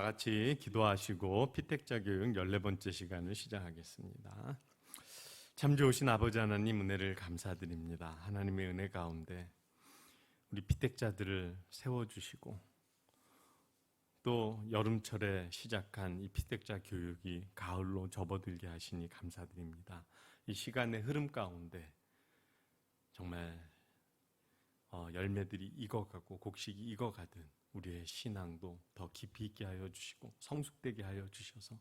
다 같이 기도하시고 피택자 교육 14번째 시간을 시작하겠습니다. 참 좋으신 아버지 하나님 은혜를 감사드립니다. 하나님의 은혜 가운데 우리 피택자들을 세워주시고 또 여름철에 시작한 이 피택자 교육이 가을로 접어들게 하시니 감사드립니다. 이 시간의 흐름 가운데 정말 열매들이 익어가고 곡식이 익어가듯 우리의 신앙도 더 깊이 있게 하여 주시고 성숙되게 하여 주셔서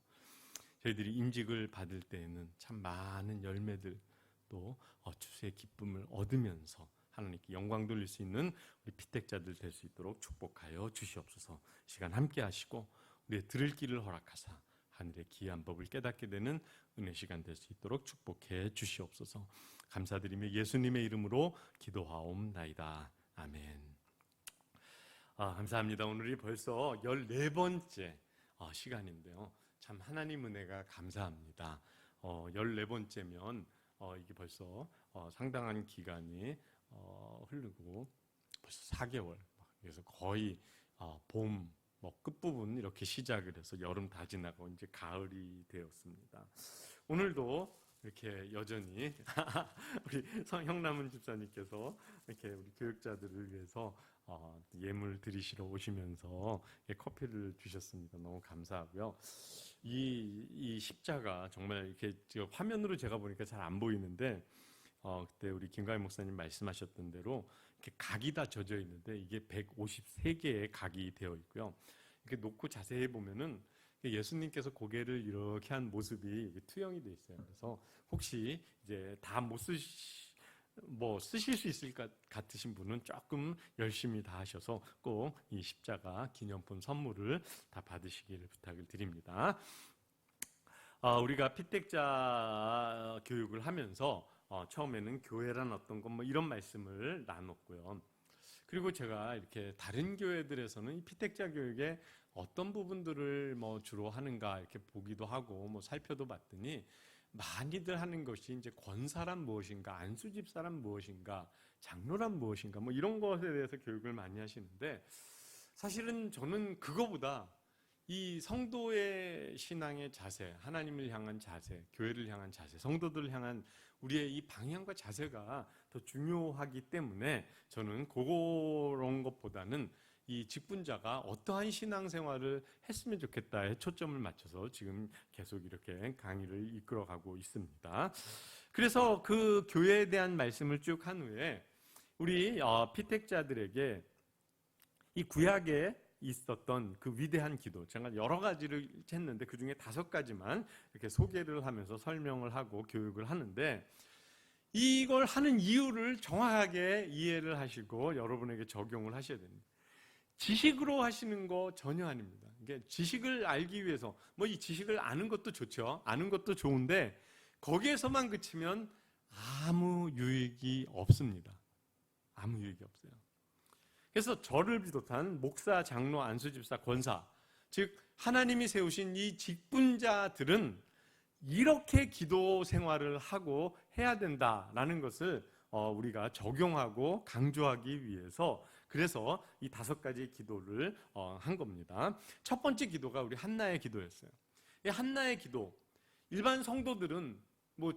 저희들이 임직을 받을 때에는 참 많은 열매들 또 추수의 기쁨을 얻으면서 하나님께 영광 돌릴 수 있는 우리 피택자들 될 수 있도록 축복하여 주시옵소서. 시간 함께 하시고 우리의 들을 길을 허락하사 하늘의 기이한 법을 깨닫게 되는 은혜 시간 될 수 있도록 축복해 주시옵소서. 감사드리며 예수님의 이름으로 기도하옵나이다. 아멘. 감사합니다. 오늘이 벌써 14번째 시간인데요. 참 하나님 은혜가 감사합니다. 14번째면 이게 벌써 상당한 기간이 흐르고 벌써 4개월, 그래서 거의 봄 끝부분 이렇게 시작을 해서 여름 다 지나고 이제 가을이 되었습니다. 오늘도 이렇게 여전히 우리 형남은 집사님께서 이렇게 우리 교육자들을 위해서 예물 드리시러 오시면서 커피를 주셨습니다. 너무 감사하고요. 이 십자가 정말 이렇게 화면으로 제가 보니까 잘 안 보이는데 그때 우리 김가희 목사님 말씀하셨던 대로 이렇게 각이 다 젖어 있는데 이게 153개의 각이 되어 있고요. 이렇게 놓고 자세히 보면은 예수님께서 고개를 이렇게 한 모습이 투영이 돼 있어요. 그래서 혹시 이제 다 못 쓰실 수 있을 것 같으신 분은 조금 열심히 다 하셔서 꼭 이 십자가 기념품 선물을 다 받으시기를 부탁을 드립니다. 우리가 피택자 교육을 하면서 처음에는 교회란 어떤 것 이런 말씀을 나눴고요. 그리고 제가 이렇게 다른 교회들에서는 이 피택자 교육에 어떤 부분들을 주로 하는가 이렇게 보기도 하고 살펴도 봤더니 많이들 하는 것이 이제 권사란 무엇인가, 안수집사란 무엇인가, 장로란 무엇인가 이런 것에 대해서 교육을 많이 하시는데 사실은 저는 그거보다 이 성도의 신앙의 자세, 하나님을 향한 자세, 교회를 향한 자세, 성도들을 향한 우리의 이 방향과 자세가 더 중요하기 때문에 저는 그런 것보다는 이 직분자가 어떠한 신앙생활을 했으면 좋겠다에 초점을 맞춰서 지금 계속 이렇게 강의를 이끌어가고 있습니다. 그래서 그 교회에 대한 말씀을 쭉 한 후에 우리 피택자들에게 이 구약에 있었던 그 위대한 기도, 제가 여러 가지를 했는데 그 중에 5가지만 이렇게 소개를 하면서 설명을 하고 교육을 하는데 이걸 하는 이유를 정확하게 이해를 하시고 여러분에게 적용을 하셔야 됩니다. 지식으로 하시는 거 전혀 아닙니다. 이게 지식을 알기 위해서 이 지식을 아는 것도 좋죠. 아는 것도 좋은데 거기에서만 그치면 아무 유익이 없습니다. 아무 유익이 없어요. 그래서 저를 비롯한 목사, 장로, 안수집사, 권사, 즉 하나님이 세우신 이 직분자들은 이렇게 기도 생활을 하고 해야 된다라는 것을 우리가 적용하고 강조하기 위해서 그래서 이 5가지 기도를 한 겁니다. 첫 번째 기도가 우리 한나의 기도였어요. 이 한나의 기도, 일반 성도들은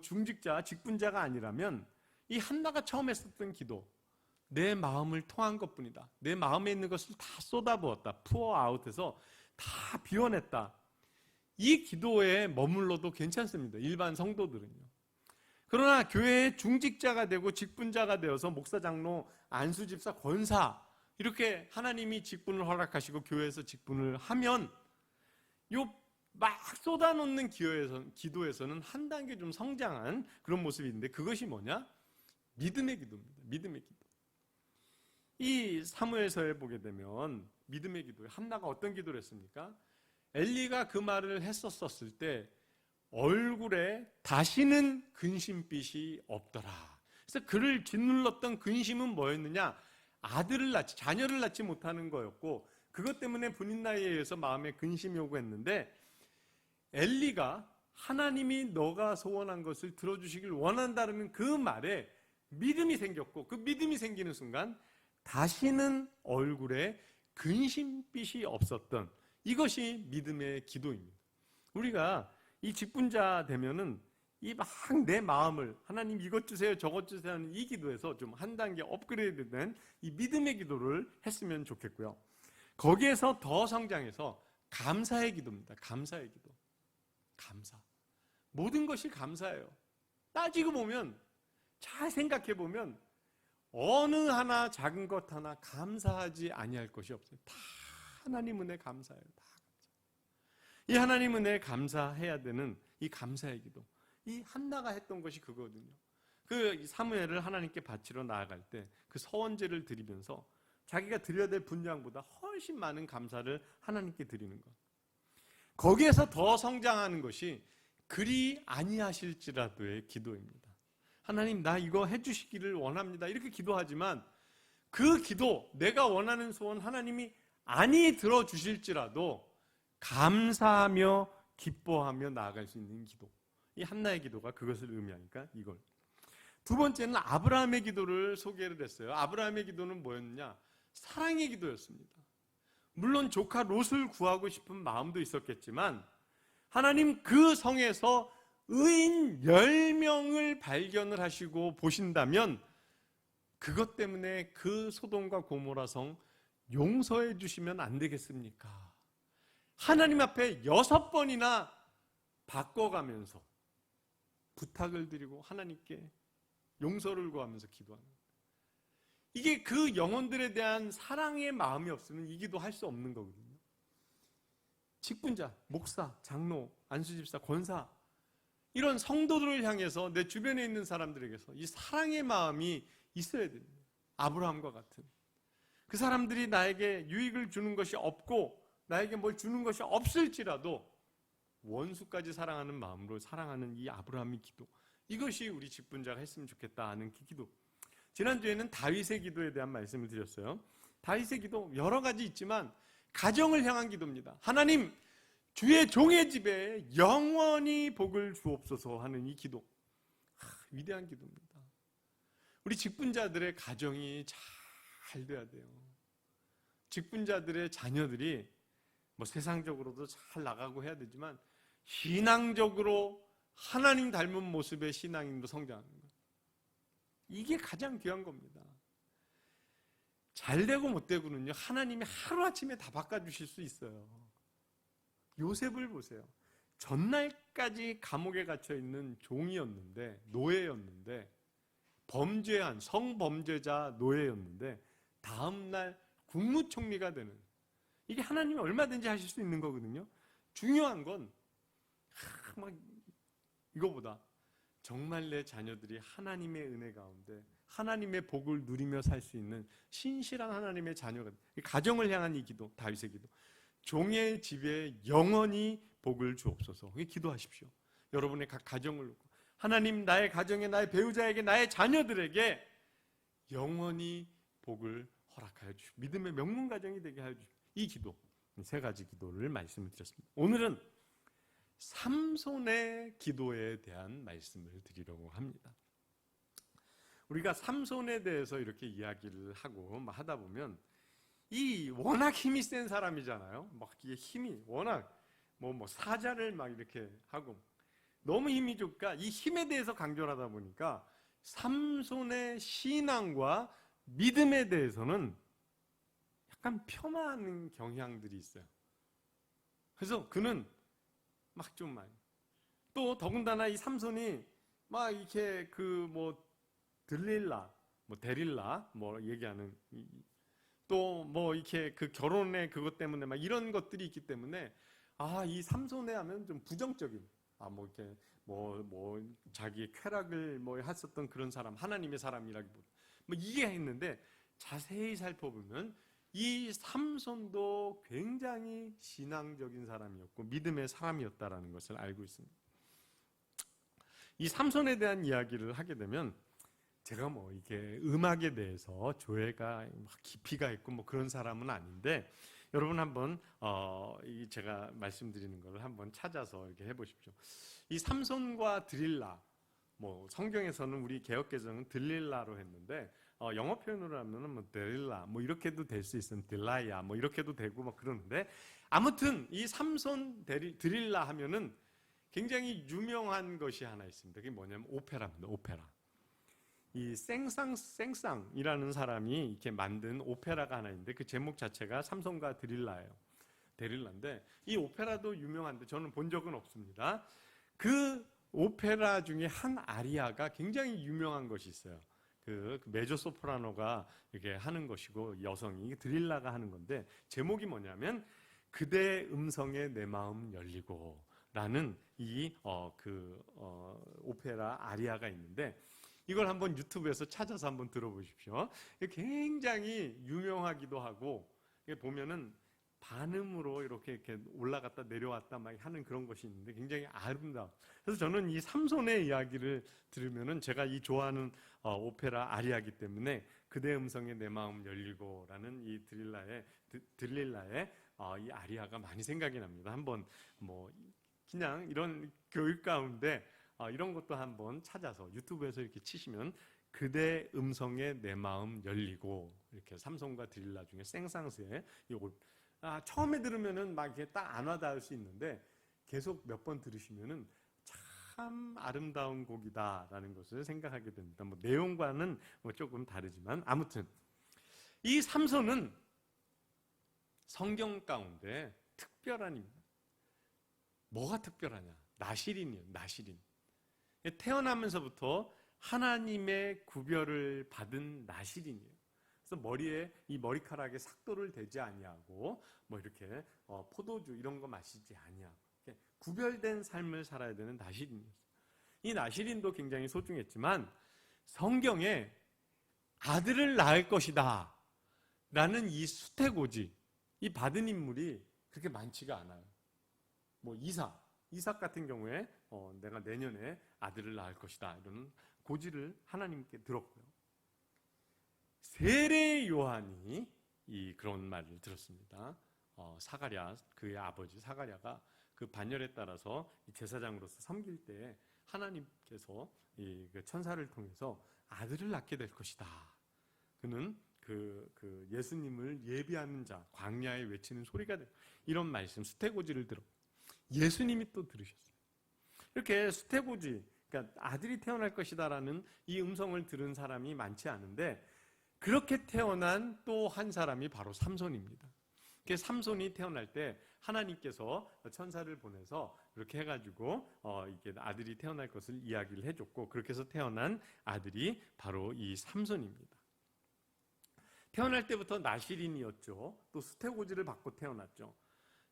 중직자, 직분자가 아니라면 이 한나가 처음 했었던 기도, 내 마음을 토한 것뿐이다. 내 마음에 있는 것을 다 쏟아부었다. pour out해서 다 비워냈다. 이 기도에 머물러도 괜찮습니다. 일반 성도들은요. 그러나 교회의 중직자가 되고 직분자가 되어서 목사, 장로, 안수집사, 권사 이렇게 하나님이 직분을 허락하시고 교회에서 직분을 하면 막 쏟아놓는 기도에서는 한 단계 좀 성장한 그런 모습이 있는데 그것이 뭐냐? 믿음의 기도입니다. 믿음의 기도. 이 사무엘서에 보게 되면 믿음의 기도에 한나가 어떤 기도를 했습니까? 엘리가 그 말을 했었을 때 얼굴에 다시는 근심빛이 없더라. 그래서 그를 짓눌렀던 근심은 뭐였느냐? 아들을 낳지, 자녀를 낳지 못하는 거였고 그것 때문에 분인나이에 의해서 마음에 근심이 오고 했는데 엘리가 하나님이 너가 소원한 것을 들어주시길 원한다는 그 말에 믿음이 생겼고 그 믿음이 생기는 순간 다시는 얼굴에 근심빛이 없었던 이것이 믿음의 기도입니다. 우리가 이 직분자 되면은 이 막 내 마음을 하나님 이것 주세요 저것 주세요 하는 이 기도에서 좀 한 단계 업그레이드된 이 믿음의 기도를 했으면 좋겠고요. 거기에서 더 성장해서 감사의 기도입니다. 감사의 기도. 감사. 모든 것이 감사예요. 따지고 보면, 잘 생각해 보면 어느 하나 작은 것 하나 감사하지 아니할 것이 없어요. 다 하나님 은혜 감사해요. 다 감사. 이 하나님 은혜 감사해야 되는 이 감사의 기도. 이 한나가 했던 것이 그거거든요. 그 사무엘을 하나님께 바치러 나아갈 때 그 서원제를 드리면서 자기가 드려야 될 분량보다 훨씬 많은 감사를 하나님께 드리는 것. 거기에서 더 성장하는 것이 그리 아니하실지라도의 기도입니다. 하나님 나 이거 해주시기를 원합니다. 이렇게 기도하지만 그 기도, 내가 원하는 소원 하나님이 아니 들어주실지라도 감사하며 기뻐하며 나아갈 수 있는 기도. 이 한나의 기도가 그것을 의미하니까 이걸. 두 번째는 아브라함의 기도를 소개를 했어요. 아브라함의 기도는 뭐였냐? 사랑의 기도였습니다. 물론 조카 롯을 구하고 싶은 마음도 있었겠지만 하나님 그 성에서 의인 10명을 발견을 하시고 보신다면 그것 때문에 그 소돔과 고모라 성 용서해 주시면 안 되겠습니까? 하나님 앞에 6번이나 바꿔가면서 부탁을 드리고 하나님께 용서를 구하면서 기도하는 거예요. 이게 그 영혼들에 대한 사랑의 마음이 없으면 이 기도 할 수 없는 거거든요. 직분자, 목사, 장로, 안수집사, 권사 이런 성도들을 향해서 내 주변에 있는 사람들에게서 이 사랑의 마음이 있어야 됩니다. 아브라함과 같은 그 사람들이 나에게 유익을 주는 것이 없고 나에게 뭘 주는 것이 없을지라도 원수까지 사랑하는 마음으로 사랑하는 이 아브라함의 기도, 이것이 우리 직분자가 했으면 좋겠다 하는 기도. 지난주에는 다윗의 기도에 대한 말씀을 드렸어요. 다윗의 기도 여러 가지 있지만 가정을 향한 기도입니다. 하나님 주의 종의 집에 영원히 복을 주옵소서 하는 이 기도. 위대한 기도입니다. 우리 직분자들의 가정이 잘 돼야 돼요. 직분자들의 자녀들이 뭐 세상적으로도 잘 나가고 해야 되지만 신앙적으로 하나님 닮은 모습의 신앙인도 성장하는 거예요. 이게 가장 귀한 겁니다. 잘 되고 못 되고는요, 하나님이 하루아침에 다 바꿔주실 수 있어요. 요셉을 보세요. 전날까지 감옥에 갇혀있는 종이었는데, 노예였는데, 범죄한 성범죄자 노예였는데 다음날 국무총리가 되는, 이게 하나님이 얼마든지 하실 수 있는 거거든요. 중요한 건 이거보다 정말 내 자녀들이 하나님의 은혜 가운데 하나님의 복을 누리며 살 수 있는 신실한 하나님의 자녀가, 가정을 향한 이 기도, 다윗의 기도. 종의 집에 영원히 복을 주옵소서. 기도하십시오. 여러분의 각 가정을 놓고 하나님 나의 가정에, 나의 배우자에게, 나의 자녀들에게 영원히 복을 허락하여 주시고 믿음의 명문 가정이 되게 하여 주시고, 이 기도, 세 가지 기도를 말씀을 드렸습니다. 오늘은 삼손의 기도에 대한 말씀을 드리려고 합니다. 우리가 삼손에 대해서 이렇게 이야기를 하고 하다 보면 이 워낙 힘이 센 사람이잖아요. 막 이게 힘이 워낙 뭐 사자를 막 이렇게 하고 너무 힘이 좋으니까 이 힘에 대해서 강조를 하다 보니까 삼손의 신앙과 믿음에 대해서는 약간 폄하하는 경향들이 있어요. 그래서 그는 막 좀 많이, 또 더군다나 이 삼손이 막 이렇게 들릴라, 데릴라 얘기하는, 또 이렇게 그 결혼의 그것 때문에 막 이런 것들이 있기 때문에 이 삼손에 하면 좀 부정적인, 이렇게 자기의 쾌락을 했었던 그런 사람, 하나님의 사람이라기보다 이게 했는데 자세히 살펴보면 이 삼손도 굉장히 신앙적인 사람이었고 믿음의 사람이었다라는 것을 알고 있습니다. 이 삼손에 대한 이야기를 하게 되면 제가 이게 음악에 대해서 조예가 깊이가 있고 그런 사람은 아닌데, 여러분 한번 제가 말씀드리는 걸 한번 찾아서 이렇게 해보십시오. 이 삼손과 드릴라, 성경에서는 우리 개역개정은 들릴라로 했는데 영어 표현으로 하면은 데릴라 이렇게도 될 수 있으면 딜라이아 이렇게도 되고 그러는데, 아무튼 이 삼손 드릴라 하면은 굉장히 유명한 것이 하나 있습니다. 그게 뭐냐면 오페라입니다. 오페라. 이 생상이라는 사람이 이렇게 만든 오페라가 하나 있는데 그 제목 자체가 삼손과 드릴라예요. 데릴라인데 이 오페라도 유명한데 저는 본 적은 없습니다. 그 오페라 중에 한 아리아가 굉장히 유명한 것이 있어요. 그 메조소프라노가 이렇게 하는 것이고 여성이 드릴라가 하는 건데 제목이 뭐냐면 그대 음성에 내 마음 열리고 라는 이 오페라 아리아가 있는데 이걸 한번 유튜브에서 찾아서 한번 들어보십시오. 굉장히 유명하기도 하고 보면은 반음으로 이렇게 올라갔다 내려왔다 막 하는 그런 것이 있는데 굉장히 아름다워. 그래서 저는 이 삼손의 이야기를 들으면은 제가 이 좋아하는 오페라 아리아이기 때문에 그대 음성에 내 마음 열리고라는 이 드릴라의 이 아리아가 많이 생각이 납니다. 한번 뭐 그냥 이런 교육 가운데 이런 것도 한번 찾아서 유튜브에서 이렇게 치시면 그대 음성에 내 마음 열리고 이렇게 삼손과 드릴라 중에 생상스에 이걸 처음에 들으면은 막 이렇게 딱 안 와닿을 수 있는데 계속 몇 번 들으시면은 참 아름다운 곡이다라는 것을 생각하게 됩니다. 뭐 내용과는 뭐 조금 다르지만 아무튼 이 삼손은 성경 가운데 특별한 입니다. 뭐가 특별하냐? 나실인이에요. 나실인. 태어나면서부터 하나님의 구별을 받은 나실인이에요. 그래서 머리에 이 머리카락에 삭도를 대지 아니하고 뭐 이렇게 포도주 이런 거 마시지 아니하고 구별된 삶을 살아야 되는 나실인이었어요. 이 나실인도 굉장히 소중했지만 성경에 아들을 낳을 것이다 라는 이 수태고지 이 받은 인물이 그렇게 많지가 않아요. 뭐 이삭 같은 경우에 내가 내년에 아들을 낳을 것이다 이런 고지를 하나님께 들었고요. 세례 요한이 그런 말을 들었습니다. 사가랴 그의 아버지 사가랴가 그 반열에 따라서 제사장으로서 섬길 때 하나님께서 그 천사를 통해서 아들을 낳게 될 것이다. 그는 그 예수님을 예비하는 자 광야에 외치는 소리가 돼. 이런 말씀 수태고지를 들어. 예수님이 또 들으셨어요. 이렇게 수태고지, 그러니까 아들이 태어날 것이다라는 이 음성을 들은 사람이 많지 않은데 그렇게 태어난 또 한 사람이 바로 삼손입니다. 삼손이 태어날 때 하나님께서 천사를 보내서 이렇게 해가지고 이게 아들이 태어날 것을 이야기를 해줬고 그렇게 해서 태어난 아들이 바로 이 삼손입니다. 태어날 때부터 나실인이었죠. 또 수태고지를 받고 태어났죠.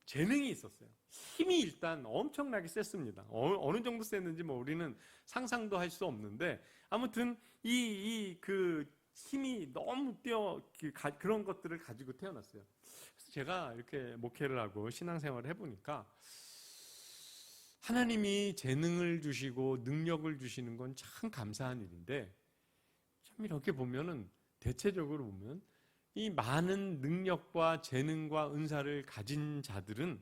재능이 있었어요. 힘이 일단 엄청나게 셌습니다. 어느 정도 셌는지 뭐 우리는 상상도 할 수 없는데 아무튼 그 힘이 너무 그런 것들을 가지고 태어났어요. 그래서 제가 이렇게 목회를 하고 신앙생활을 해보니까 하나님이 재능을 주시고 능력을 주시는 건 참 감사한 일인데 참 이렇게 보면은 대체적으로 보면 이 많은 능력과 재능과 은사를 가진 자들은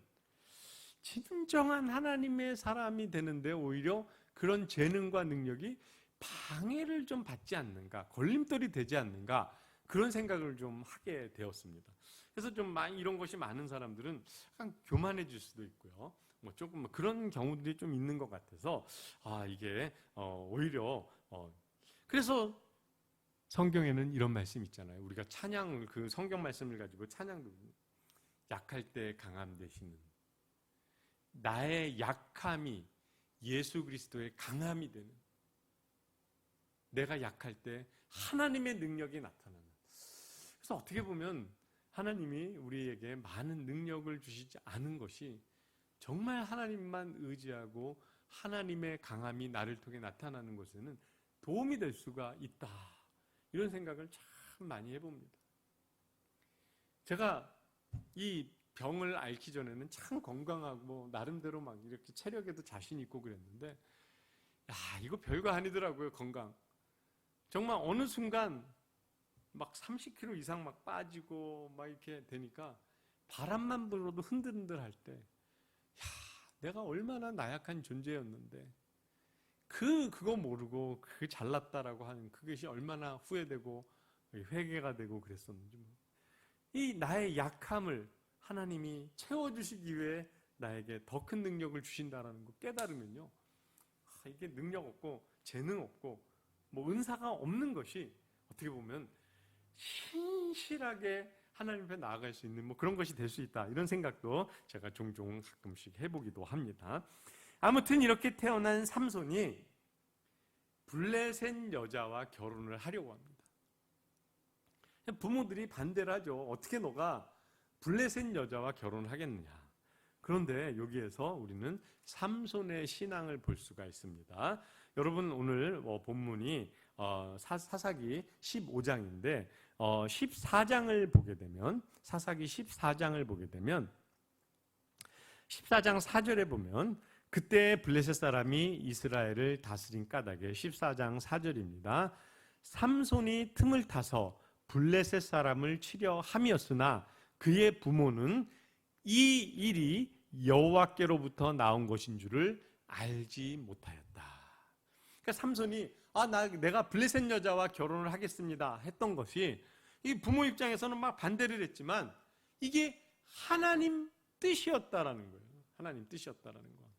진정한 하나님의 사람이 되는데 오히려 그런 재능과 능력이 방해를 좀 받지 않는가, 걸림돌이 되지 않는가 그런 생각을 좀 하게 되었습니다. 그래서 좀 이런 것이 많은 사람들은 약간 교만해질 수도 있고요. 뭐 조금 그런 경우들이 좀 있는 것 같아서 이게 오히려 그래서 성경에는 이런 말씀 있잖아요. 우리가 찬양을 그 성경 말씀을 가지고 찬양도 약할 때 강함 되시는 나의 약함이 예수 그리스도의 강함이 되는 내가 약할 때 하나님의 능력이 나타나는 그래서 어떻게 보면 하나님이 우리에게 많은 능력을 주시지 않은 것이 정말 하나님만 의지하고 하나님의 강함이 나를 통해 나타나는 것에는 도움이 될 수가 있다. 이런 생각을 참 많이 해봅니다. 제가 이 병을 앓기 전에는 참 건강하고 나름대로 막 이렇게 체력에도 자신 있고 그랬는데 이거 별거 아니더라고요. 건강. 정말 어느 순간 막 30kg 이상 막 빠지고 막 이렇게 되니까 바람만 불어도 흔들흔들 할 때 내가 얼마나 나약한 존재였는데 그거 모르고 잘났다라고 하는 그것이 얼마나 후회되고 회개가 되고 그랬었는지 이 나의 약함을 하나님이 채워주시기 위해 나에게 더 큰 능력을 주신다라는 거 깨달으면요, 이게 능력 없고 재능 없고 뭐 은사가 없는 것이 어떻게 보면 신실하게 하나님 앞에 나아갈 수 있는 뭐 그런 것이 될 수 있다, 이런 생각도 제가 종종 가끔씩 해보기도 합니다. 아무튼 이렇게 태어난 삼손이 블레셋 여자와 결혼을 하려고 합니다. 부모들이 반대를 하죠. 어떻게 너가 블레셋 여자와 결혼을 하겠느냐. 그런데 여기에서 우리는 삼손의 신앙을 볼 수가 있습니다. 여러분, 오늘 본문이 사사기 15장인데 14장을 보게 되면, 사사기 14장을 보게 되면 14장 4절에 보면, 그때 블레셋 사람이 이스라엘을 다스린 까닭에, 14장 4절입니다. 삼손이 틈을 타서 블레셋 사람을 치려 함이었으나 그의 부모는 이 일이 여호와께로부터 나온 것인 줄을 알지 못하였다. 그러니까 삼손이 내가 블레셋 여자와 결혼을 하겠습니다 했던 것이, 이 부모 입장에서는 막 반대를 했지만 이게 하나님 뜻이었다라는 거예요. 하나님 뜻이었다라는 거.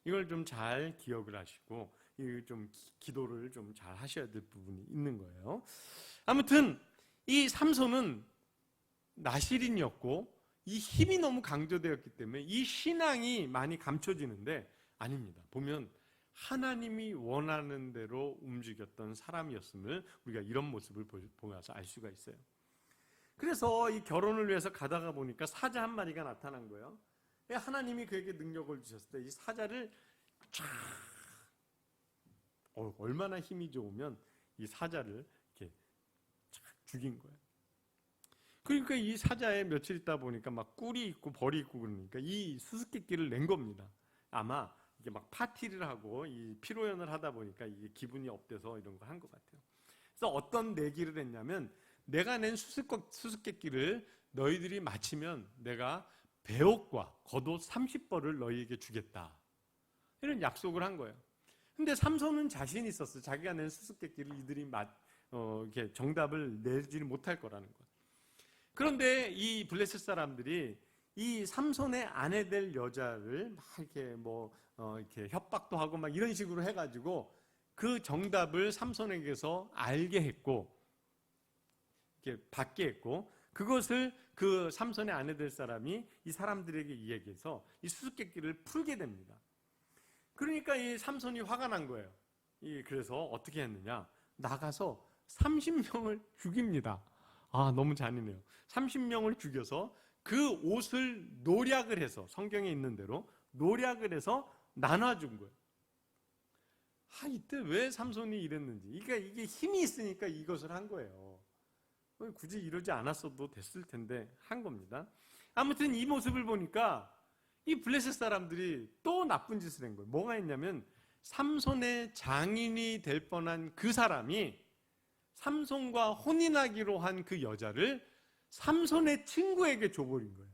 이걸 좀 잘 기억을 하시고 좀 기도를 좀 잘 하셔야 될 부분이 있는 거예요. 아무튼 이 삼손은 나실인이었고 이 힘이 너무 강조되었기 때문에 이 신앙이 많이 감춰지는데, 아닙니다. 보면 하나님이 원하는 대로 움직였던 사람이었음을 우리가 이런 모습을 보면서 알 수가 있어요. 그래서 이 결혼을 위해서 가다가 보니까 사자 한 마리가 나타난 거예요. 하나님이 그에게 능력을 주셨을 때 이 사자를 쫙, 얼마나 힘이 좋으면 이 사자를 이렇게 쫙 죽인 거예요. 그러니까 이 사자에 며칠 있다 보니까 막 꿀이 있고 벌이 있고, 그러니까 이 수수께끼를 낸 겁니다. 아마 이게 막 파티를 하고 이 피로연을 하다 보니까 이게 기분이 업돼서 이런 거 한 것 같아요. 그래서 어떤 내기를 했냐면, 내가 낸 수수께끼를 너희들이 맞히면 내가 배옷과 겉옷 30벌을 너희에게 주겠다, 이런 약속을 한 거예요. 근데 삼손은 자신이 있었어요. 자기가 낸 수수께끼를 이들이 이렇게 정답을 내지 못할 거라는 거. 그런데 이 블레셋 사람들이 이 삼손의 아내 될 여자를 막 이렇게 이렇게 협박도 하고 막 이런 식으로 해가지고 그 정답을 삼손에게서 알게 했고, 이렇게 받게 했고, 그것을 그 삼손의 아내 될 사람이 이 사람들에게 이야기해서 이 수수께끼를 풀게 됩니다. 그러니까 이 삼손이 화가 난 거예요. 그래서 어떻게 했느냐? 나가서 30명을 죽입니다. 너무 잔인해요. 30명을 죽여서 그 옷을 노략을 해서, 성경에 있는 대로 노략을 해서 나눠준 거예요. 이때 왜 삼손이 이랬는지, 그러니까 이게 힘이 있으니까 이것을 한 거예요. 굳이 이러지 않았어도 됐을 텐데 한 겁니다. 아무튼 이 모습을 보니까 이 블레셋 사람들이 또 나쁜 짓을 한 거예요. 뭐가 있냐면, 삼손의 장인이 될 뻔한 그 사람이 삼손과 혼인하기로 한 그 여자를 삼손의 친구에게 줘버린 거예요.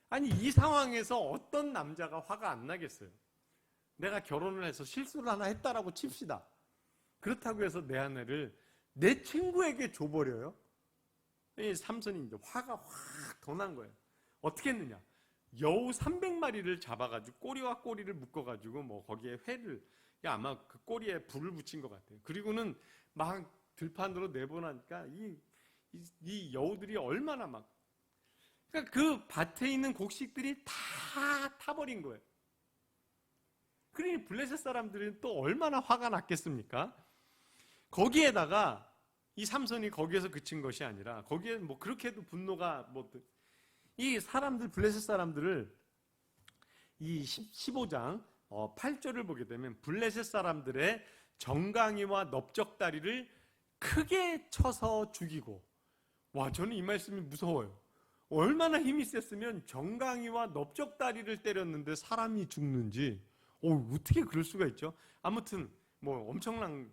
아니, 이 상황에서 어떤 남자가 화가 안 나겠어요? 내가 결혼을 해서 실수를 하나 했다라고 칩시다. 그렇다고 해서 내 아내를 내 친구에게 줘버려요? 이 삼손이 이제 화가 확 더 난 거예요. 어떻게 했느냐? 여우 300마리를 잡아가지고 꼬리와 꼬리를 묶어가지고 거기에 회를, 아마 그 꼬리에 불을 붙인 것 같아요. 그리고는 막 들판으로 내보내니까 이 여우들이 얼마나 그러니까 그 밭에 있는 곡식들이 다 타버린 거예요. 그러니 블레셋 사람들은 또 얼마나 화가 났겠습니까? 거기에다가 이 삼손이 거기에서 그친 것이 아니라, 거기에 그렇게도 분노가 이 사람들, 블레셋 사람들을 이 15장 8절을 보게 되면, 블레셋 사람들의 정강이와 넓적다리를 크게 쳐서 죽이고, 저는 이 말씀이 무서워요. 얼마나 힘이 셌으면 정강이와 넓적다리를 때렸는데 사람이 죽는지, 어떻게 그럴 수가 있죠? 아무튼 엄청난,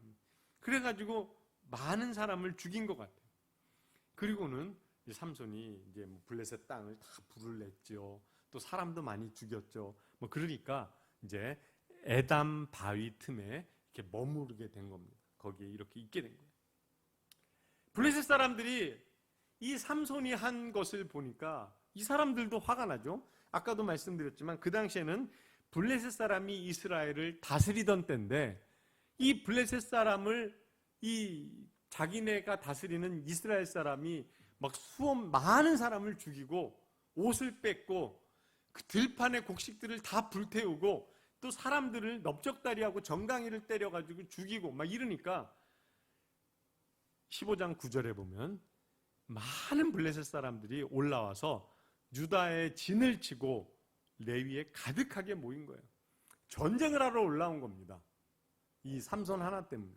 그래가지고 많은 사람을 죽인 것 같아요. 그리고는 삼손이 이제 블레셋 땅을 다 불을 냈죠. 또 사람도 많이 죽였죠. 그러니까 이제 에담 바위 틈에 이렇게 머무르게 된 겁니다. 거기에 이렇게 있게 된 거예요. 블레셋 사람들이 이 삼손이 한 것을 보니까 이 사람들도 화가 나죠. 아까도 말씀드렸지만 그 당시에는 블레셋 사람이 이스라엘을 다스리던 때인데 이 블레셋 사람을 이 자기네가 다스리는 이스라엘 사람이 막 많은 사람을 죽이고 옷을 뺏고 그 들판의 곡식들을 다 불태우고 또 사람들을 넓적다리하고 정강이를 때려가지고 죽이고 막 이러니까 15장 9절에 보면 많은 블레셋 사람들이 올라와서 유다의 진을 치고 레위에 가득하게 모인 거예요. 전쟁을 하러 올라온 겁니다. 이 삼손 하나 때문에.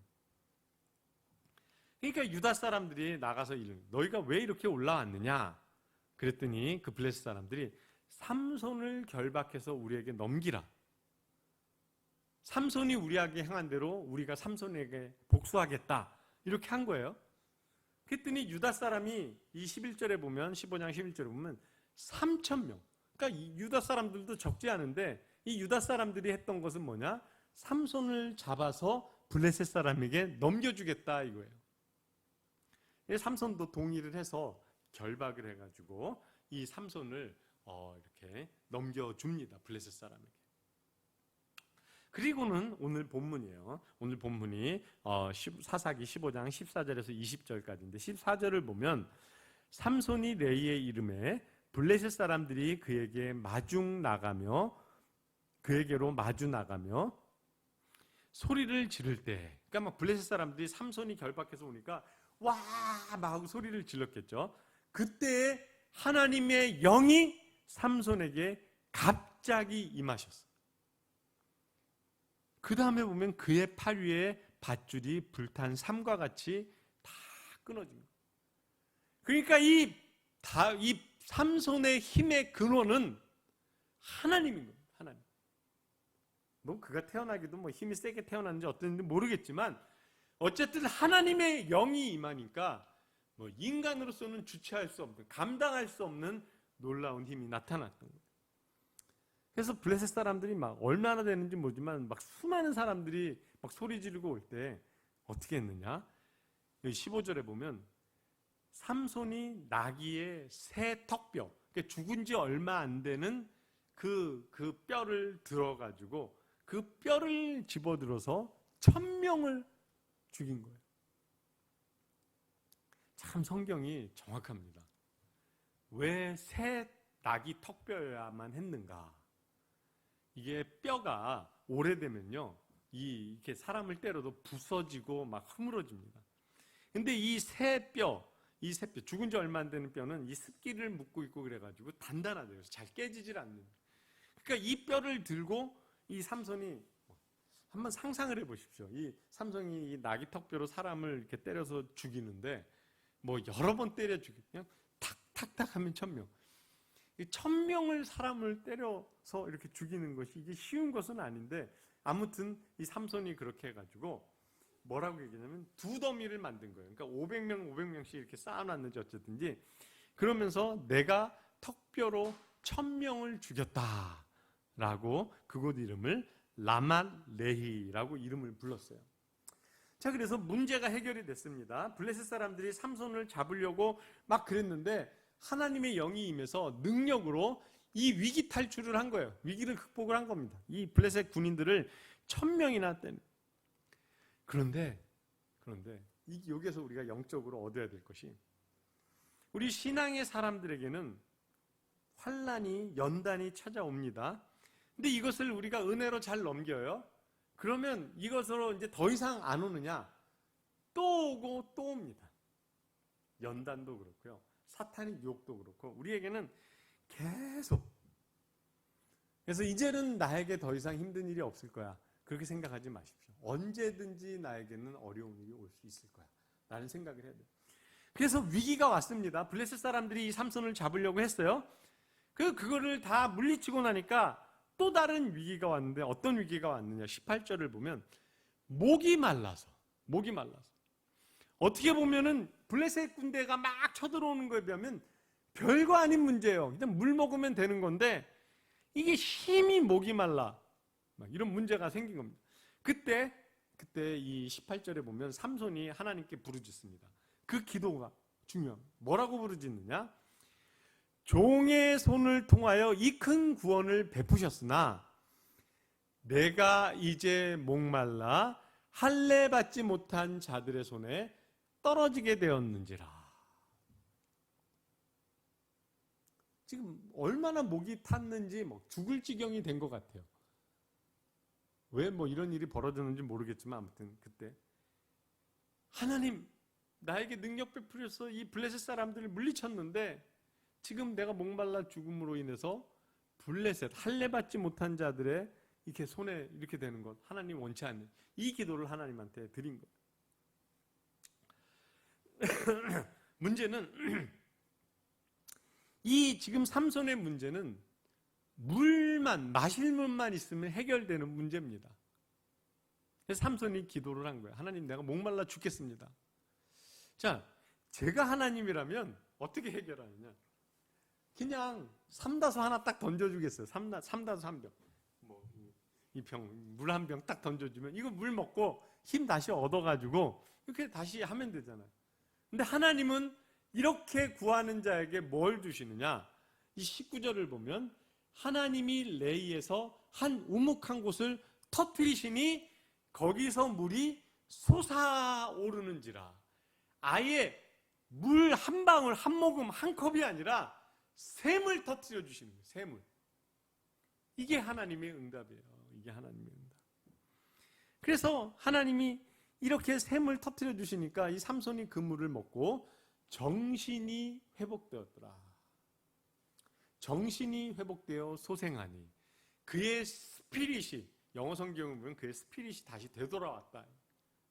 그러니까 유다 사람들이 나가서 너희가 왜 이렇게 올라왔느냐? 그랬더니 그 블레셋 사람들이 삼손을 결박해서 우리에게 넘기라. 삼손이 우리에게 행한 대로 우리가 삼손에게 복수하겠다. 이렇게 한 거예요. 그랬더니 유다 사람이 이 11절에 보면 15장 11절에 보면 3,000명. 그러니까 이 유다 사람들도 적지 않은데 이 유다 사람들이 했던 것은 뭐냐? 삼손을 잡아서 블레셋 사람에게 넘겨주겠다 이거예요. 삼손도 동의를 해서 결박을 해가지고 이 삼손을 이렇게 넘겨줍니다. 블레셋 사람에게. 그리고는 오늘 본문이에요. 오늘 본문이 사사기 15장 14절에서 20절까지인데 14절을 보면 삼손이 레이의 이름에 블레셋 사람들이 그에게로 마주 나가며 소리를 지를 때, 그러니까 막 블레셋 사람들이 삼손이 결박해서 오니까 와 막 하고 소리를 질렀겠죠. 그때 하나님의 영이 삼손에게 갑자기 임하셨어요. 그 다음에 보면 그의 팔 위에 밧줄이 불탄 삼과 같이 다 끊어집니다. 그러니까 이 삼손의 힘의 근원은 하나님인 겁니다. 하나님. 뭐 그가 태어나기도 힘이 세게 태어났는지 어땠는지 모르겠지만 어쨌든 하나님의 영이 임하니까 인간으로서는 주체할 수 없는, 감당할 수 없는 놀라운 힘이 나타났던 거예요. 그래서 블레셋 사람들이 막 얼마나 되는지 모르지만 막 수많은 사람들이 막 소리 지르고 올 때 어떻게 했느냐? 여기 15절에 보면 삼손이 나귀의 새 턱뼈, 그러니까 죽은 지 얼마 안 되는 그 뼈를 들어가지고 그 뼈를 집어들어서 1,000명을 죽인 거예요. 참 성경이 정확합니다. 왜 새 나귀 턱뼈여야만 했는가? 이게 뼈가 오래되면요, 이렇게 사람을 때려도 부서지고 막 흐물어집니다. 근데 이 새 뼈, 죽은 지 얼마 안 되는 뼈는 이 습기를 묻고 있고 그래가지고 단단하대요. 그래서 잘 깨지질 않는. 그러니까 이 뼈를 들고 이 삼손이 한번 상상을 해보십시오. 이 삼손이 이 나귀 턱뼈로 사람을 이렇게 때려서 죽이는데 여러 번 때려 죽이고 그냥 탁탁탁 하면 1,000명. 1,000명을 사람을 때려서 이렇게 죽이는 것이 이게 쉬운 것은 아닌데 아무튼 이 삼손이 그렇게 해가지고 뭐라고 얘기하냐면 두 더미를 만든 거예요. 그러니까 500명씩 이렇게 쌓아놨는지 어쨌든지 그러면서 내가 턱뼈로 1,000명을 죽였다라고 그곳 이름을 라맛레히라고 이름을 불렀어요. 자, 그래서 문제가 해결이 됐습니다. 블레셋 사람들이 삼손을 잡으려고 막 그랬는데 하나님의 영이 임해서 능력으로 이 위기 탈출을 한 거예요. 위기를 극복을 한 겁니다. 이 블레셋 군인들을 1,000명이나 뗀. 그런데 여기에서 우리가 영적으로 얻어야 될 것이, 우리 신앙의 사람들에게는 환난이 연단이 찾아옵니다. 근데 이것을 우리가 은혜로 잘 넘겨요. 그러면 이것으로 이제 더 이상 안 오느냐? 또 오고 또 옵니다. 연단도 그렇고요. 사탄의 유혹도 그렇고 우리에게는 계속. 그래서 이제는 나에게 더 이상 힘든 일이 없을 거야. 그렇게 생각하지 마십시오. 언제든지 나에게는 어려운 일이 올 수 있을 거야. 라는 생각을 해야 돼요. 그래서 위기가 왔습니다. 블레셋 사람들이 이 삼손을 잡으려고 했어요. 그거를 다 물리치고 나니까 또 다른 위기가 왔는데 어떤 위기가 왔느냐? 18절을 보면 목이 말라서. 어떻게 보면은 블레셋 군대가 막 쳐들어오는 거에 비하면 별거 아닌 문제예요. 그냥 물 먹으면 되는 건데 이게 힘이 목이 말라. 막 이런 문제가 생긴 겁니다. 그때 이 18절에 보면 삼손이 하나님께 부르짖습니다. 그 기도가 중요합니다. 뭐라고 부르짖느냐? 종의 손을 통하여 이 큰 구원을 베푸셨으나 내가 이제 목말라 할례 받지 못한 자들의 손에 떨어지게 되었는지라. 지금 얼마나 목이 탔는지 죽을 지경이 된 것 같아요. 왜 이런 일이 벌어졌는지 모르겠지만 아무튼 그때 하나님 나에게 능력 베풀어서 이 블레셋 사람들을 물리쳤는데 지금 내가 목말라 죽음으로 인해서 블레셋 할례 받지 못한 자들의 이렇게 손에 이렇게 되는 것 하나님 원치 않는 이 기도를 하나님한테 드린 거예요. 문제는 이 지금 삼손의 문제는 마실 물만 있으면 해결되는 문제입니다. 그래서 삼손이 기도를 한 거예요. 하나님 내가 목말라 죽겠습니다. 자, 제가 하나님이라면 어떻게 해결하느냐? 그냥 삼다수 하나 딱 던져주겠어요. 삼다수 한 병. 이 병, 물 한 병 딱 던져주면 이거 물 먹고 힘 다시 얻어가지고 이렇게 다시 하면 되잖아요. 근데 하나님은 이렇게 구하는 자에게 뭘 주시느냐? 이 19절을 보면 하나님이 레이에서 한 우묵한 곳을 터뜨리시니 거기서 물이 솟아오르는지라. 아예 물 한 방울, 한 모금, 한 컵이 아니라 샘을 터뜨려 주시는 거예요. 샘을. 이게 하나님의 응답이에요. 이게 하나님의 응답. 그래서 하나님이 이렇게 샘을 터뜨려 주시니까 이 삼손이 그 물을 먹고 정신이 회복되었더라. 정신이 회복되어 소생하니 그의 스피릿이, 영어 성경을 보면 그의 스피릿이 다시 되돌아왔다.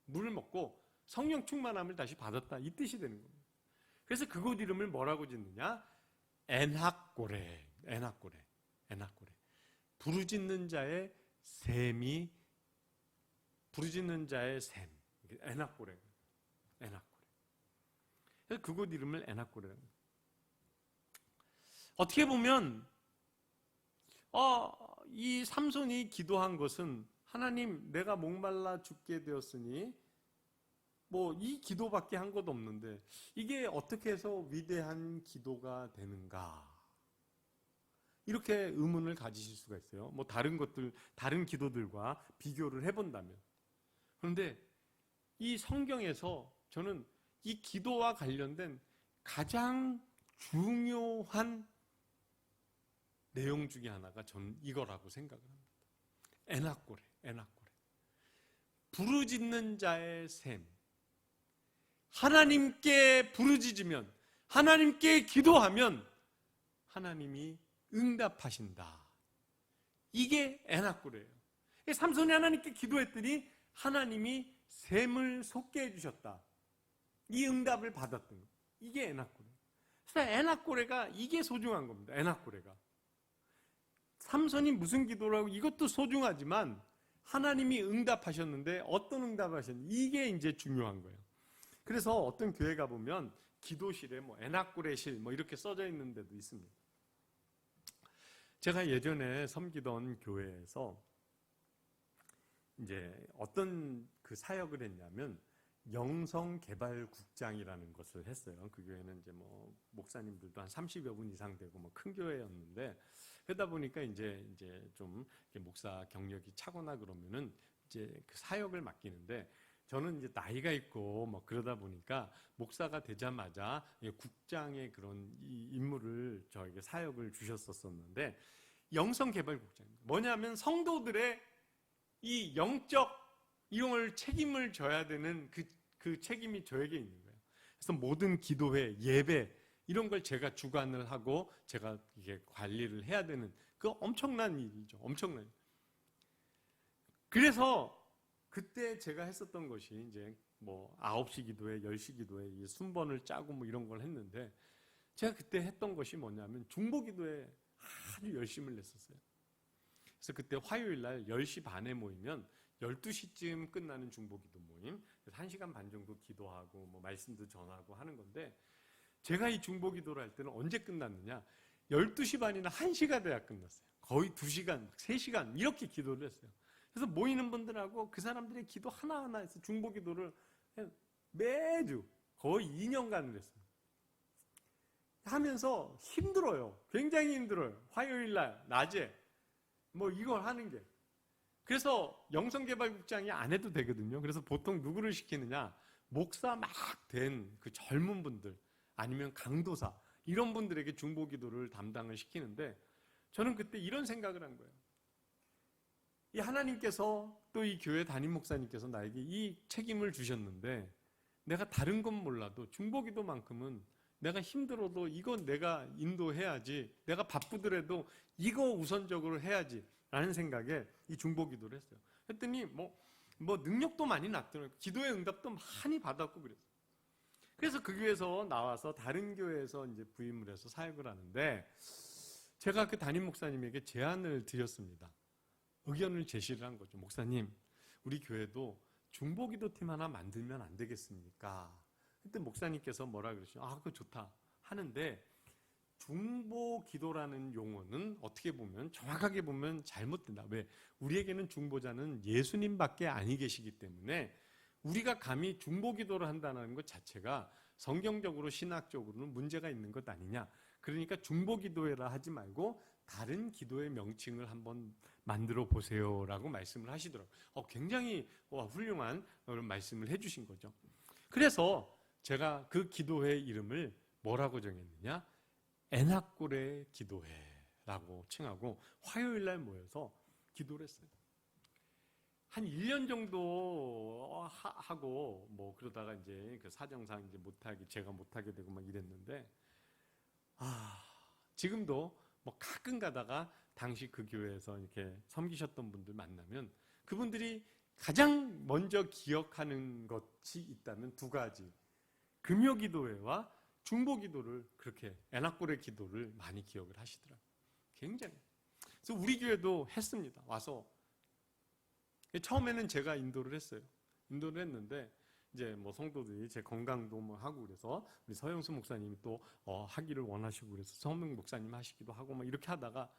물을 먹고 성령 충만함을 다시 받았다. 이 뜻이 되는 겁니다. 그래서 그곳 이름을 뭐라고 짓느냐? 엔학고레. 부르짖는 자의 샘이, 부르짖는 자의 샘. 엔학고레. 그래서 그곳 이름을 엔학고레. 어떻게 보면 이 삼손이 기도한 것은 하나님 내가 목말라 죽게 되었으니 이 기도밖에 한 것도 없는데 이게 어떻게 해서 위대한 기도가 되는가? 이렇게 의문을 가지실 수가 있어요. 다른 기도들과 비교를 해본다면. 그런데 이 성경에서 저는 이 기도와 관련된 가장 중요한 내용 중에 하나가 저는 이거라고 생각을 합니다. 엔학고레. 부르짖는 자의 샘. 하나님께 부르짖으면, 하나님께 기도하면 하나님이 응답하신다. 이게 엔학고레예요. 삼손이 하나님께 기도했더니 하나님이 샘을 솟게 해주셨다. 이 응답을 받았던 거예요. 이게 엔학고레. 그래서 엔학고레가 이게 소중한 겁니다. 엔학고레가. 삼손이 무슨 기도를 하고 이것도 소중하지만 하나님이 응답하셨는데 어떤 응답을 하셨는지 이게 이제 중요한 거예요. 그래서 어떤 교회 가보면 기도실에 엔학고레실 이렇게 써져 있는 데도 있습니다. 제가 예전에 섬기던 교회에서 이제 어떤 그 사역을 했냐면 영성개발국장이라는 것을 했어요. 그 교회는 이제 목사님들도 한 30여 분 이상 되고 큰 교회였는데 그러다 보니까 이제 좀 목사 경력이 차거나 그러면은 이제 그 사역을 맡기는데 저는 이제 나이가 있고 그러다 보니까 목사가 되자마자 국장의 그런 이 임무를 저에게 사역을 주셨었는데 영성개발국장 뭐냐면 성도들의 이 영적 이용을 책임을 져야 되는 그 책임이 저에게 있는 거예요. 그래서 모든 기도회, 예배 이런 걸 제가 주관을 하고 제가 이게 관리를 해야 되는 그 엄청난 일이죠. 엄청난. 그래서 그때 제가 했었던 것이 이제 9시 기도회, 10시 기도회 순번을 짜고 이런 걸 했는데 제가 그때 했던 것이 뭐냐면 중보 기도에 아주 열심을 냈었어요. 그래서 그때 화요일 날 10시 반에 모이면 12시쯤 끝나는 중보기도 모임, 그래서 1시간 반 정도 기도하고 말씀도 전하고 하는 건데 제가 이 중보기도를 할 때는 언제 끝났느냐? 12시 반이나 1시가 돼야 끝났어요. 거의 2시간, 3시간 이렇게 기도를 했어요. 그래서 모이는 분들하고 그 사람들의 기도 하나하나에서 중보기도를 매주 거의 2년간을 했어요. 하면서 힘들어요. 굉장히 힘들어요. 화요일 날 낮에 뭐 이걸 하는 게. 그래서 영성개발국장이 안 해도 되거든요. 그래서 보통 누구를 시키느냐, 목사 막 된 그 젊은 분들 아니면 강도사 이런 분들에게 중보기도를 담당을 시키는데, 저는 그때 이런 생각을 한 거예요. 이 하나님께서 또 이 교회 담임 목사님께서 나에게 이 책임을 주셨는데, 내가 다른 건 몰라도 중보기도만큼은 내가 힘들어도 이건 내가 인도해야지, 내가 바쁘더라도 이거 우선적으로 해야지 라는 생각에 이 중보기도를 했어요. 했더니 뭐 능력도 많이 났더라고요. 기도의 응답도 많이 받았고 그랬어요. 그래서 그 교회에서 나와서 다른 교회에서 이제 부임을 해서 사역을 하는데, 제가 그 담임 목사님에게 제안을 드렸습니다. 의견을 제시를 한 거죠. 목사님, 우리 교회도 중보기도팀 하나 만들면 안 되겠습니까? 그때 목사님께서 뭐라 그러시죠? 그거 좋다 하는데, 중보기도라는 용어는 어떻게 보면, 정확하게 보면 잘못된다. 왜? 우리에게는 중보자는 예수님밖에 아니 계시기 때문에 우리가 감히 중보기도를 한다는 것 자체가 성경적으로 신학적으로는 문제가 있는 것 아니냐. 그러니까 중보기도회라 하지 말고 다른 기도의 명칭을 한번 만들어 보세요라고 말씀을 하시더라고요. 굉장히 훌륭한 그런 말씀을 해주신 거죠. 그래서 제가 그 기도회 이름을 뭐라고 정했느냐? 에나꼬레 기도회라고 칭하고 화요일 날 모여서 기도를 했어요. 한 1년 정도 하고 뭐 그러다가 이제 그 사정상 이제 제가 못하게 되고 막 이랬는데, 지금도 뭐 가끔 가다가 당시 그 교회에서 이렇게 섬기셨던 분들 만나면 그분들이 가장 먼저 기억하는 것이 있다면 두 가지. 금요기도회와 중보기도를, 그렇게 에나꼬레 기도를 많이 기억을 하시더라고요. 굉장히. 그래서 우리 교회도 했습니다. 와서. 처음에는 제가 인도를 했어요. 인도를 했는데 이제 뭐 성도들이 제 건강도 뭐 하고 그래서 우리 서영수 목사님이 또 하기를 원하시고 그래서 서명 목사님 하시기도 하고 막 이렇게 하다가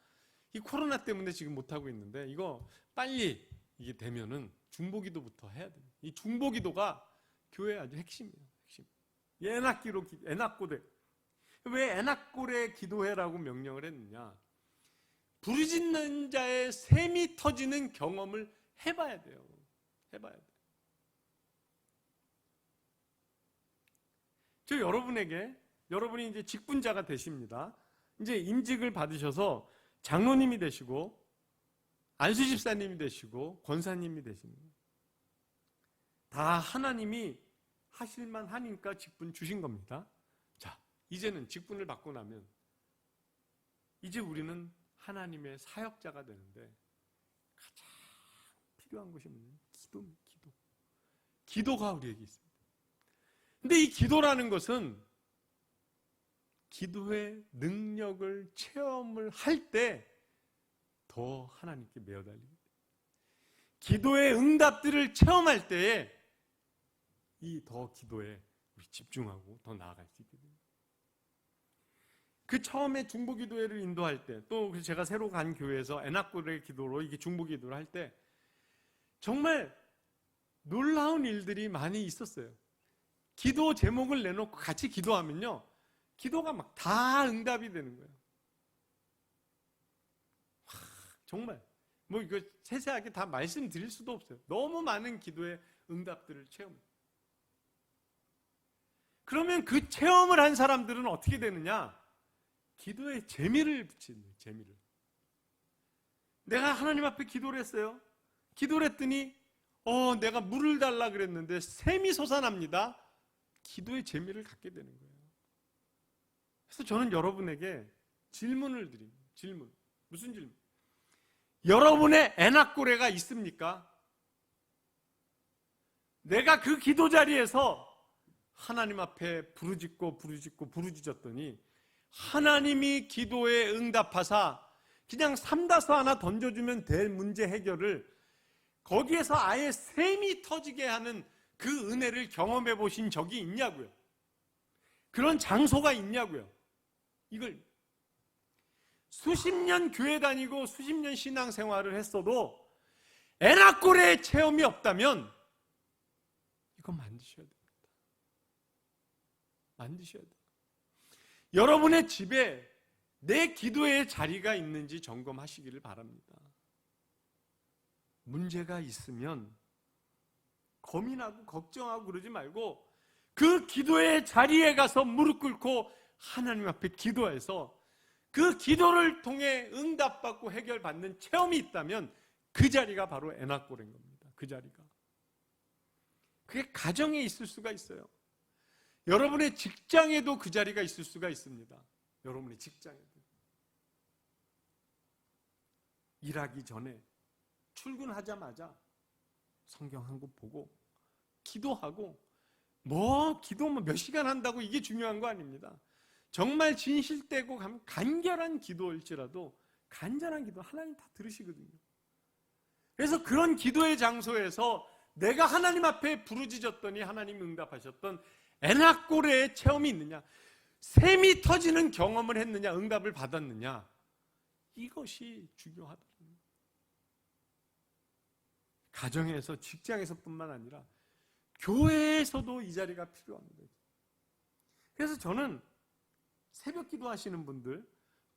이 코로나 때문에 지금 못 하고 있는데, 이거 빨리 이게 되면은 중보기도부터 해야 돼요. 이 중보기도가 교회의 아주 핵심이에요. 핵심. 에나꼬레. 왜 에나꼬레 기도회라고 명령을 했느냐? 부르짖는 자의 샘이 터지는 경험을 해봐야 돼요. 해봐야 돼요. 저 여러분이 이제 직분자가 되십니다. 이제 임직을 받으셔서 장로님이 되시고 안수집사님이 되시고 권사님이 되십니다. 다 하나님이 하실만 하니까 직분 주신 겁니다. 자, 이제는 직분을 받고 나면 이제 우리는 하나님의 사역자가 되는데, 가장 필요한 것이 뭐냐면 기도가 우리에게 있습니다. 근데 이 기도라는 것은 기도의 능력을 체험을 할 때 더 하나님께 매어 달립니다. 기도의 응답들을 체험할 때에 이 더 기도에 우리 집중하고 더 나아갈 수 있게 됩니다. 그 처음에 중보기도회를 인도할 때, 또 제가 새로 간 교회에서 에나꼬레 기도로 이게 중보기도를 할 때 정말 놀라운 일들이 많이 있었어요. 기도 제목을 내놓고 같이 기도하면요, 기도가 막 다 응답이 되는 거예요. 정말 뭐 이거 세세하게 다 말씀드릴 수도 없어요. 너무 많은 기도의 응답들을 체험해요. 그러면 그 체험을 한 사람들은 어떻게 되느냐? 기도에 재미를 붙이는 거예요. 재미를. 내가 하나님 앞에 기도를 했어요. 기도를 했더니 내가 물을 달라 그랬는데 샘이 솟아납니다. 기도의 재미를 갖게 되는 거예요. 그래서 저는 여러분에게 질문을 드립니다. 질문. 무슨 질문? 여러분의 에나꼬레가 있습니까? 내가 그 기도 자리에서 하나님 앞에 부르짖었더니 하나님이 기도에 응답하사 그냥 삼다수 하나 던져주면 될 문제 해결을 거기에서 아예 샘이 터지게 하는 그 은혜를 경험해 보신 적이 있냐고요? 그런 장소가 있냐고요? 이걸 수십 년 교회 다니고 수십 년 신앙생활을 했어도 에나꼬레의 체험이 없다면 이거 만드셔야 됩니다. 만드셔야 돼요. 여러분의 집에 내 기도의 자리가 있는지 점검하시기를 바랍니다. 문제가 있으면 고민하고 걱정하고 그러지 말고 그 기도의 자리에 가서 무릎 꿇고 하나님 앞에 기도해서 그 기도를 통해 응답받고 해결받는 체험이 있다면 그 자리가 바로 에나꼬레인 겁니다. 그 자리가. 그게 가정에 있을 수가 있어요. 여러분의 직장에도 그 자리가 있을 수가 있습니다. 여러분의 직장에도. 일하기 전에 출근하자마자 성경 한 권 보고 기도하고 기도 몇 시간 한다고 이게 중요한 거 아닙니다. 정말 진실되고 간결한 기도일지라도 간절한 기도 하나님 다 들으시거든요. 그래서 그런 기도의 장소에서 내가 하나님 앞에 부르짖었더니 하나님 응답하셨던 에나꼬레의 체험이 있느냐, 샘이 터지는 경험을 했느냐, 응답을 받았느냐, 이것이 중요하더라고요. 가정에서, 직장에서뿐만 아니라 교회에서도 이 자리가 필요합니다. 그래서 저는 새벽 기도하시는 분들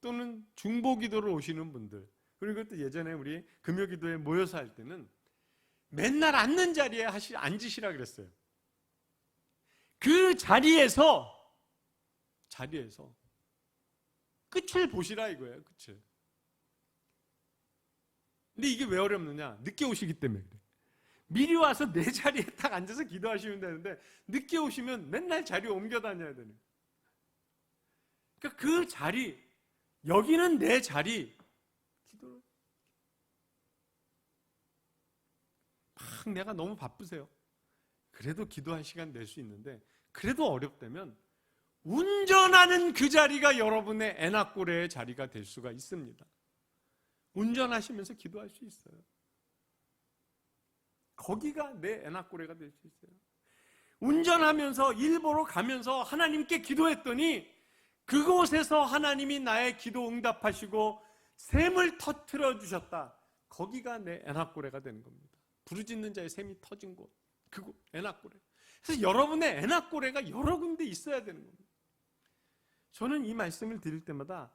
또는 중보 기도를 오시는 분들, 그리고 또 예전에 우리 금요 기도에 모여서 할 때는 맨날 앉는 자리에 앉으시라 그랬어요. 그 자리에서 끝을 보시라 이거예요. 끝을. 근데 이게 왜 어렵느냐? 늦게 오시기 때문에 그래. 미리 와서 내 자리에 딱 앉아서 기도하시면 되는데 늦게 오시면 맨날 자리 옮겨 다녀야 되는 거예요. 그러니까 그 자리, 여기는 내 자리, 기도를 막 내가 너무 바쁘세요. 그래도 기도할 시간 낼 수 있는데 그래도 어렵다면 운전하는 그 자리가 여러분의 에나꼬레의 자리가 될 수가 있습니다. 운전하시면서 기도할 수 있어요. 거기가 내 에나꼬레가 될 수 있어요. 운전하면서 일 보러 가면서 하나님께 기도했더니 그곳에서 하나님이 나의 기도 응답하시고 샘을 터뜨려 주셨다. 거기가 내 에나꼬레가 되는 겁니다. 부르짖는 자의 샘이 터진 곳, 그곳 에나꼬레. 그래서 여러분의 에나꼬레가 여러 군데 있어야 되는 겁니다. 저는 이 말씀을 드릴 때마다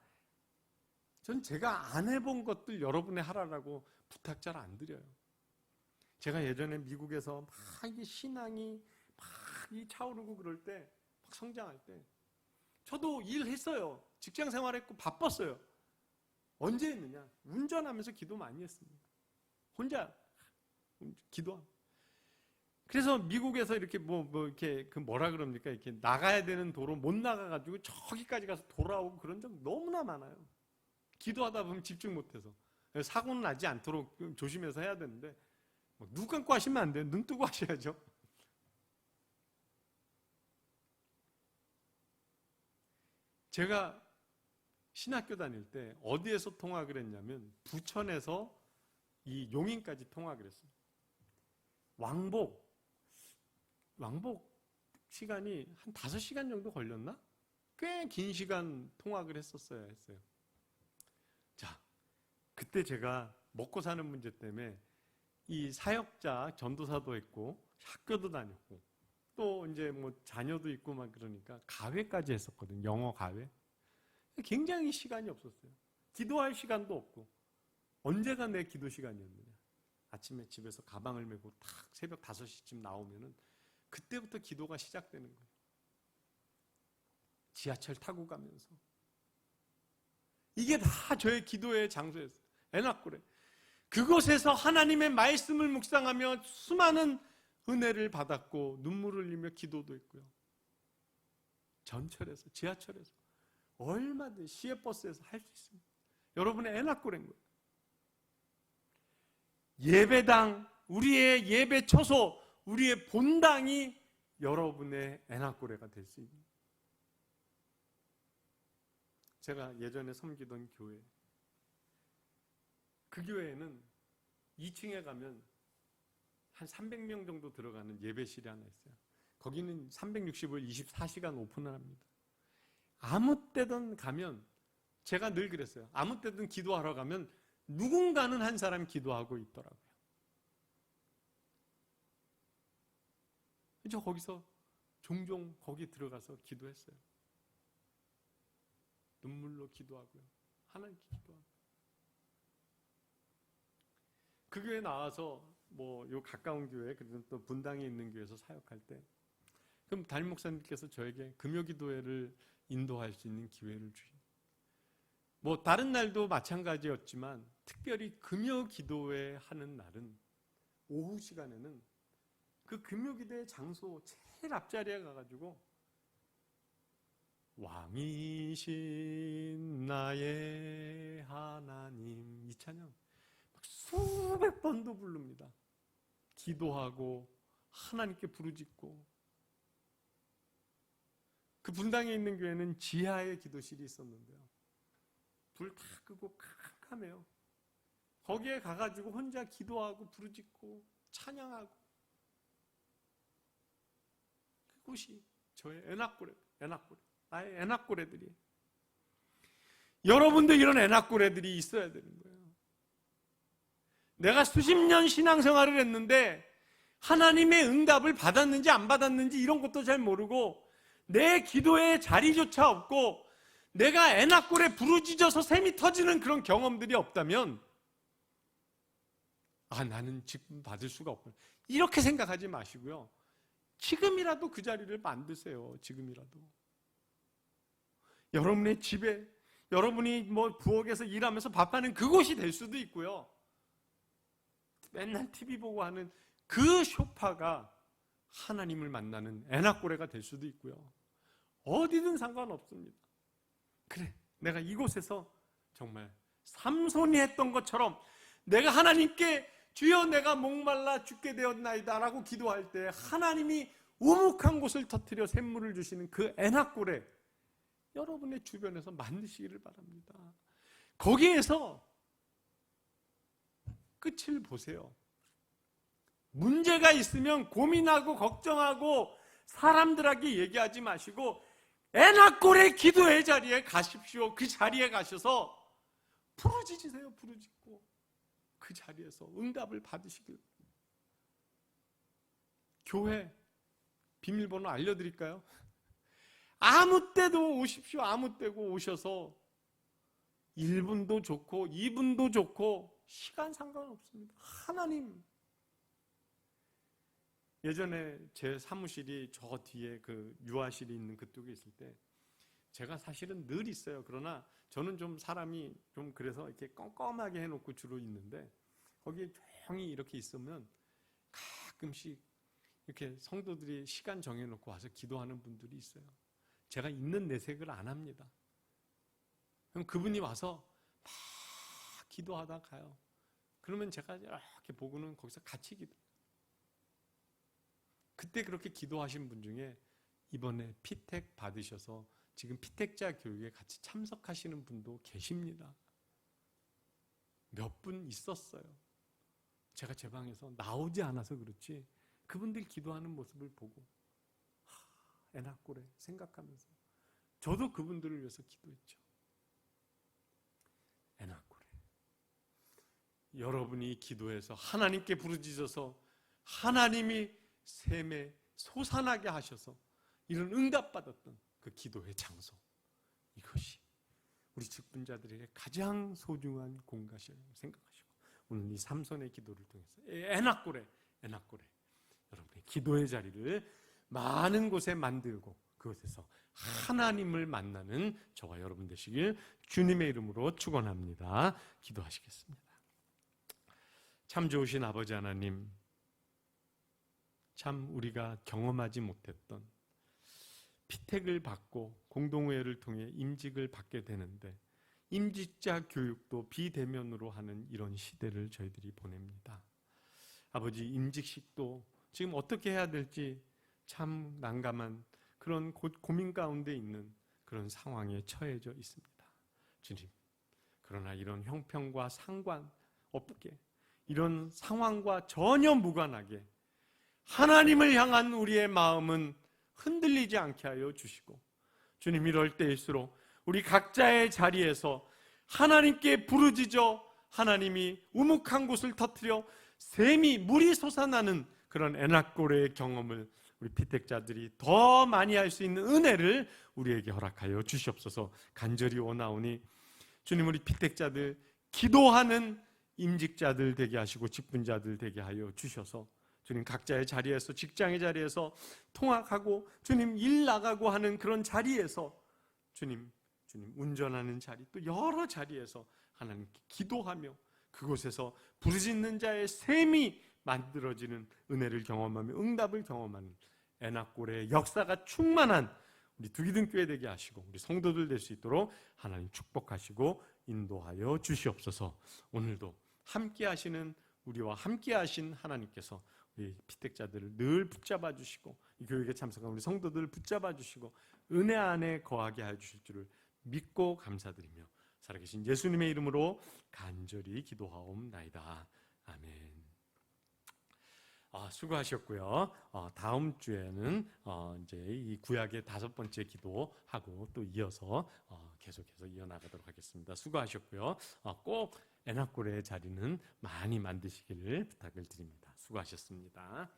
전 제가 안 해본 것들 여러분의 하라라고 부탁 잘 안 드려요. 제가 예전에 미국에서 막 이 신앙이 막 이 차오르고 그럴 때, 막 성장할 때, 저도 일했어요. 직장 생활했고 바빴어요. 언제 했느냐? 운전하면서 기도 많이 했습니다. 혼자 기도하고. 그래서 미국에서 이렇게 이렇게 뭐라 그럽니까? 이렇게 나가야 되는 도로 못 나가가지고 저기까지 가서 돌아오고 그런 적 너무나 많아요. 기도하다 보면 집중 못해서. 사고는 나지 않도록 조심해서 해야 되는데, 눈 감고 하시면 안 돼요. 눈 뜨고 하셔야죠. 제가 신학교 다닐 때 어디에서 통학을 했냐면 부천에서 이 용인까지 통학을 했어요. 왕복 시간이 한 5시간 정도 걸렸나? 꽤 긴 시간 통학을 했어요. 자, 그때 제가 먹고 사는 문제 때문에 이 사역자 전도사도 했고 학교도 다녔고 또 이제 자녀도 있고 막 그러니까 가회까지 했었거든요. 영어 가회. 굉장히 시간이 없었어요. 기도할 시간도 없고 언제가 내 기도 시간이었느냐. 아침에 집에서 가방을 메고 탁 새벽 5시쯤 나오면은 그때부터 기도가 시작되는 거예요. 지하철 타고 가면서. 이게 다 저의 기도의 장소였어요. 에나꼬레. 그곳에서 하나님의 말씀을 묵상하며 수많은 은혜를 받았고 눈물을 흘리며 기도도 했고요. 전철에서, 지하철에서 얼마든지 시외버스에서 할 수 있습니다. 여러분의 에나꼬레인 거예요. 예배당, 우리의 예배 처소, 우리의 본당이 여러분의 에나꼬레가 될 수 있는. 제가 예전에 섬기던 교회, 그 교회에는 2층에 가면 한 300명 정도 들어가는 예배실이 하나 있어요. 거기는 365일 24시간 오픈을 합니다. 아무 때든 가면, 제가 늘 그랬어요. 아무 때든 기도하러 가면 누군가는 한 사람 기도하고 있더라고요. 저 거기서 종종 거기 들어가서 기도했어요. 눈물로 기도하고요. 하나님께 기도하고. 그 교회 나와서 뭐 요 가까운 교회, 그리고 또 분당에 있는 교회에서 사역할 때, 그럼 담임 목사님께서 저에게 금요기도회를 인도할 수 있는 기회를 주신. 뭐 다른 날도 마찬가지였지만 특별히 금요기도회 하는 날은 오후 시간에는 그 금요기도회 장소 제일 앞자리에 가가지고 왕이신 나의 하나님 이 찬양 막 수백 번도 부릅니다. 기도하고 하나님께 부르짖고. 그 분당에 있는 교회는 지하에 기도실이 있었는데요, 불 다 끄고 캄캄해요. 거기에 가가지고 혼자 기도하고 부르짖고 찬양하고. 그곳이 저의 나의 애낙고래들이. 여러분도 이런 애낙고래들이 있어야 되는 거예요. 내가 수십 년 신앙생활을 했는데 하나님의 응답을 받았는지 안 받았는지 이런 것도 잘 모르고 내 기도에 자리조차 없고 내가 애낙골에 부르짖어서 샘이 터지는 그런 경험들이 없다면 나는 지금 받을 수가 없구나 이렇게 생각하지 마시고요, 지금이라도 그 자리를 만드세요. 지금이라도 여러분의 집에, 여러분이 뭐 부엌에서 일하면서 밥하는 그곳이 될 수도 있고요, 맨날 TV 보고 하는 그 소파가 하나님을 만나는 애낙고래가 될 수도 있고요. 어디든 상관없습니다. 그래, 내가 이곳에서 정말 삼손이 했던 것처럼 내가 하나님께 주여 내가 목말라 죽게 되었나이다 라고 기도할 때 하나님이 우묵한 곳을 터뜨려 샘물을 주시는 그 애낙고래 여러분의 주변에서 만드시기를 바랍니다. 거기에서 끝을 보세요. 문제가 있으면 고민하고 걱정하고 사람들에게 얘기하지 마시고 애낙골의 기도의 자리에 가십시오. 그 자리에 가셔서 부르짖으세요. 부르짖고 그 자리에서 응답을 받으시길. 교회 비밀번호 알려드릴까요? 아무 때도 오십시오. 아무 때고 오셔서 1분도 좋고 2분도 좋고 시간 상관없습니다. 하나님. 예전에 제 사무실이 저 뒤에 그 유아실이 있는 그쪽에 있을 때 제가 사실은 늘 있어요. 그러나 저는 좀 사람이 좀 그래서 이렇게 껌껌하게 해놓고 주로 있는데 거기에 조용히 이렇게 있으면 가끔씩 이렇게 성도들이 시간 정해놓고 와서 기도하는 분들이 있어요. 제가 있는 내색을 안 합니다. 그럼 그분이 와서 막 기도하다 가요. 그러면 제가 이렇게 보고는 거기서 같이 기도. 그때 그렇게 기도하신 분 중에 이번에 피택 받으셔서 지금 피택자 교육에 같이 참석하시는 분도 계십니다. 몇 분 있었어요. 제가 제 방에서 나오지 않아서 그렇지 그분들 기도하는 모습을 보고 애낙고래 생각하면서 저도 그분들을 위해서 기도했죠. 애낙고래. 여러분이 기도해서 하나님께 부르짖어서 하나님이 샘에 솟아나게 하셔서 이런 응답받았던 그 기도의 장소, 이것이 우리 직분자들에게 가장 소중한 공간이라고 생각하시고 오늘 이 삼손의 기도를 통해서 애낙고래 여러분의 기도의 자리를 많은 곳에 만들고 그곳에서 하나님을 만나는 저와 여러분 되시길 주님의 이름으로 축원합니다. 기도하시겠습니다. 참 좋으신 아버지 하나님, 참 우리가 경험하지 못했던 피택을 받고 공동회를 통해 임직을 받게 되는데 임직자 교육도 비대면으로 하는 이런 시대를 저희들이 보냅니다. 아버지, 임직식도 지금 어떻게 해야 될지 참 난감한 그런 고민 가운데 있는 그런 상황에 처해져 있습니다. 주님, 그러나 이런 형편과 상관없게 이런 상황과 전혀 무관하게 하나님을 향한 우리의 마음은 흔들리지 않게 하여 주시고 주님, 이럴 때일수록 우리 각자의 자리에서 하나님께 부르짖어 하나님이 우묵한 곳을 터뜨려 샘이 물이 솟아나는 그런 애낙고래의 경험을 우리 피택자들이 더 많이 할 수 있는 은혜를 우리에게 허락하여 주시옵소서. 간절히 원하오니 주님, 우리 피택자들 기도하는 임직자들 되게 하시고 직분자들 되게 하여 주셔서 주님, 각자의 자리에서, 직장의 자리에서 통학하고 주님 일 나가고 하는 그런 자리에서 주님 운전하는 자리, 또 여러 자리에서 하나님께 기도하며 그곳에서 부르짖는 자의 셈이 만들어지는 은혜를 경험하며 응답을 경험하는 애낙골의 역사가 충만한 우리 두기등교회 되게 하시고 우리 성도들 될 수 있도록 하나님 축복하시고 인도하여 주시옵소서. 오늘도 함께 하시는, 우리와 함께 하신 하나님께서 우리 피택자들을 늘 붙잡아 주시고 이 교육에 참석한 우리 성도들을 붙잡아 주시고 은혜 안에 거하게 해 주실 줄을 믿고 감사드리며 살아계신 예수님의 이름으로 간절히 기도하옵나이다. 아멘. 수고하셨고요. 다음 주에는 이제 이 구약의 5번째 기도하고 또 이어서 계속해서 이어나가도록 하겠습니다. 수고하셨고요. 꼭 애낙골의 자리는 많이 만드시기를 부탁을 드립니다. 수고하셨습니다.